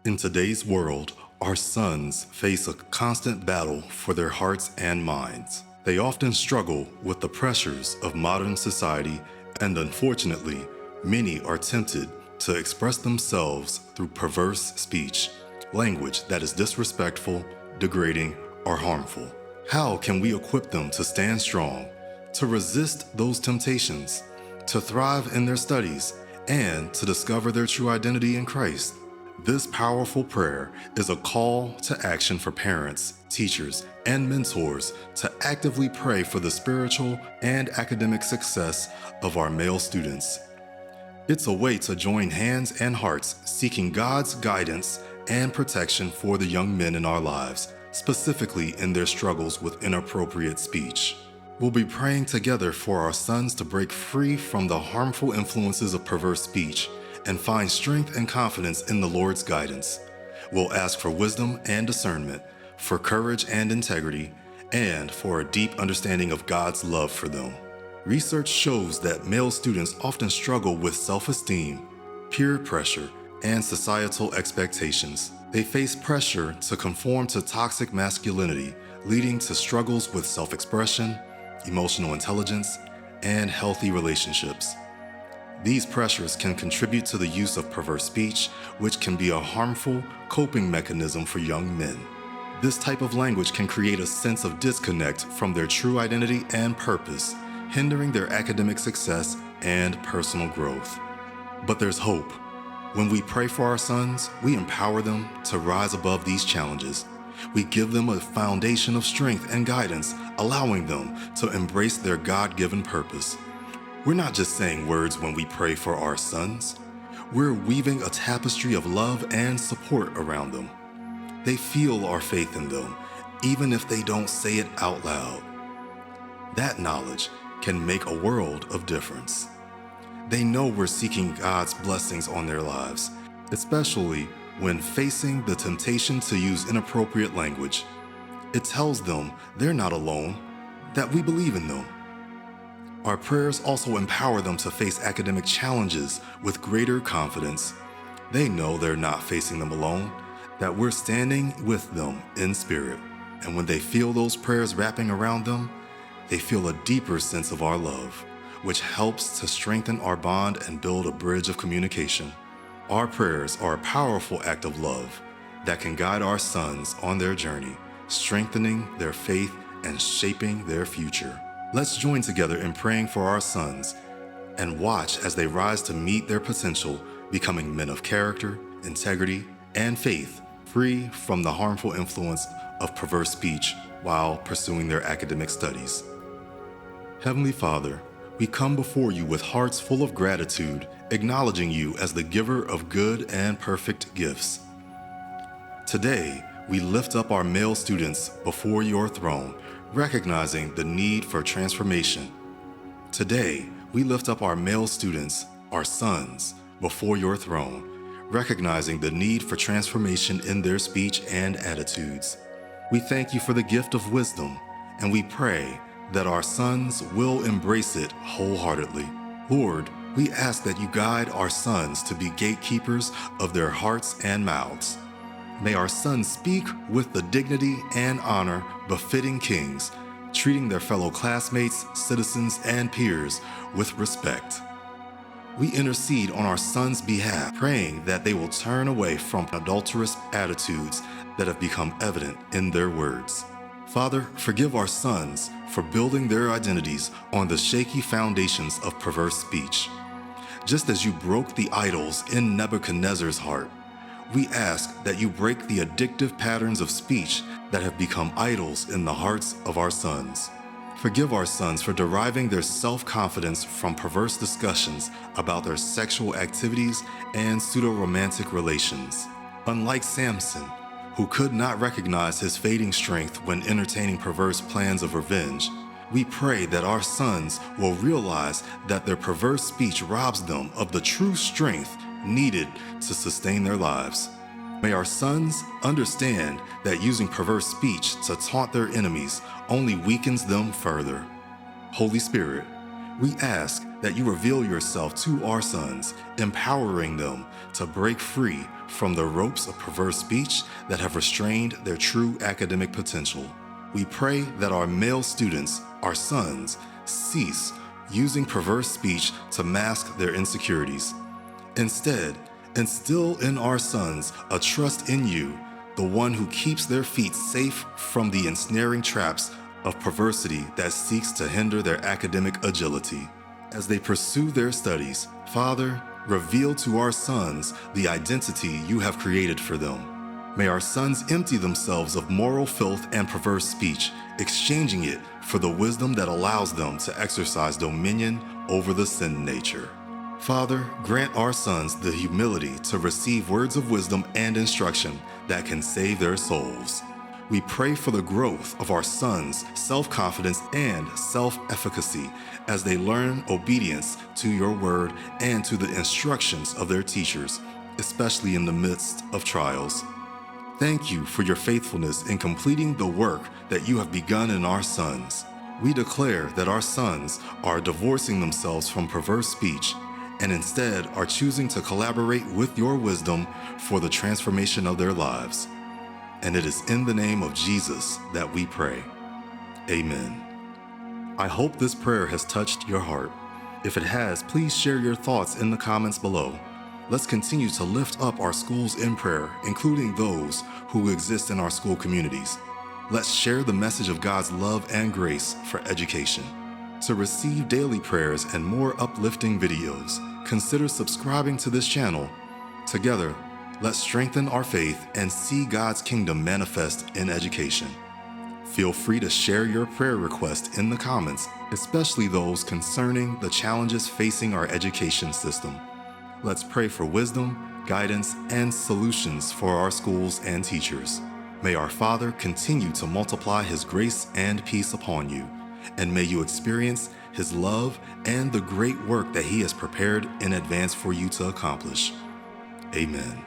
In today's world, our sons face a constant battle for their hearts and minds. They often struggle with the pressures of modern society, and unfortunately, many are tempted to express themselves through perverse speech, language that is disrespectful, degrading, or harmful. How can we equip them to stand strong, to resist those temptations, to thrive in their studies, and to discover their true identity in Christ? This powerful prayer is a call to action for parents, teachers, and mentors to actively pray for the spiritual and academic success of our male students. It's a way to join hands and hearts seeking God's guidance and protection for the young men in our lives, specifically in their struggles with inappropriate speech. We'll be praying together for our sons to break free from the harmful influences of perverse speech and find strength and confidence in the Lord's guidance. We'll ask for wisdom and discernment, for courage and integrity, and for a deep understanding of God's love for them. Research shows that male students often struggle with self-esteem, peer pressure, and societal expectations. They face pressure to conform to toxic masculinity, leading to struggles with self-expression, emotional intelligence, and healthy relationships. These pressures can contribute to the use of perverse speech, which can be a harmful coping mechanism for young men. This type of language can create a sense of disconnect from their true identity and purpose, hindering their academic success and personal growth. But there's hope. When we pray for our sons, we empower them to rise above these challenges. We give them a foundation of strength and guidance, allowing them to embrace their God-given purpose. We're not just saying words when we pray for our sons. We're weaving a tapestry of love and support around them. They feel our faith in them, even if they don't say it out loud. That knowledge can make a world of difference. They know we're seeking God's blessings on their lives, especially when facing the temptation to use inappropriate language. It tells them they're not alone, that we believe in them. Our prayers also empower them to face academic challenges with greater confidence. They know they're not facing them alone, that we're standing with them in spirit. And when they feel those prayers wrapping around them, they feel a deeper sense of our love, which helps to strengthen our bond and build a bridge of communication. Our prayers are a powerful act of love that can guide our sons on their journey, strengthening their faith and shaping their future. Let's join together in praying for our sons and watch as they rise to meet their potential, becoming men of character, integrity, and faith, free from the harmful influence of perverse speech while pursuing their academic studies. Heavenly Father, we come before you with hearts full of gratitude, acknowledging you as the giver of good and perfect gifts. Today, we lift up our male students before your throne, recognizing the need for transformation. Today, we lift up our male students, our sons, before your throne, recognizing the need for transformation in their speech and attitudes. We thank you for the gift of wisdom, and we pray that our sons will embrace it wholeheartedly. Lord, we ask that you guide our sons to be gatekeepers of their hearts and mouths. May our sons speak with the dignity and honor befitting kings, treating their fellow classmates, citizens, and peers with respect. We intercede on our sons' behalf, praying that they will turn away from adulterous attitudes that have become evident in their words. Father, forgive our sons for building their identities on the shaky foundations of perverse speech. Just as you broke the idols in Nebuchadnezzar's heart, we ask that you break the addictive patterns of speech that have become idols in the hearts of our sons. Forgive our sons for deriving their self-confidence from perverse discussions about their sexual activities and pseudo-romantic relations. Unlike Samson, who could not recognize his fading strength when entertaining perverse plans of revenge, we pray that our sons will realize that their perverse speech robs them of the true strength needed to sustain their lives. May our sons understand that using perverse speech to taunt their enemies only weakens them further. Holy Spirit, we ask that you reveal yourself to our sons, empowering them to break free from the ropes of perverse speech that have restrained their true academic potential. We pray that our male students, our sons, cease using perverse speech to mask their insecurities. Instead, instill in our sons a trust in you, the one who keeps their feet safe from the ensnaring traps of perversity that seeks to hinder their academic agility. As they pursue their studies, Father, reveal to our sons the identity you have created for them. May our sons empty themselves of moral filth and perverse speech, exchanging it for the wisdom that allows them to exercise dominion over the sin nature. Father, grant our sons the humility to receive words of wisdom and instruction that can save their souls. We pray for the growth of our sons' self-confidence and self-efficacy as they learn obedience to your word and to the instructions of their teachers, especially in the midst of trials. Thank you for your faithfulness in completing the work that you have begun in our sons. We declare that our sons are divorcing themselves from perverse speech and instead are choosing to collaborate with your wisdom for the transformation of their lives. And it is in the name of Jesus that we pray. Amen. I hope this prayer has touched your heart. If it has, please share your thoughts in the comments below. Let's continue to lift up our schools in prayer, including those who exist in our school communities. Let's share the message of God's love and grace for education. To receive daily prayers and more uplifting videos, consider subscribing to this channel. Together, let's strengthen our faith and see God's kingdom manifest in education. Feel free to share your prayer requests in the comments, especially those concerning the challenges facing our education system. Let's pray for wisdom, guidance, and solutions for our schools and teachers. May our Father continue to multiply His grace and peace upon you, and may you experience His love and the great work that He has prepared in advance for you to accomplish. Amen.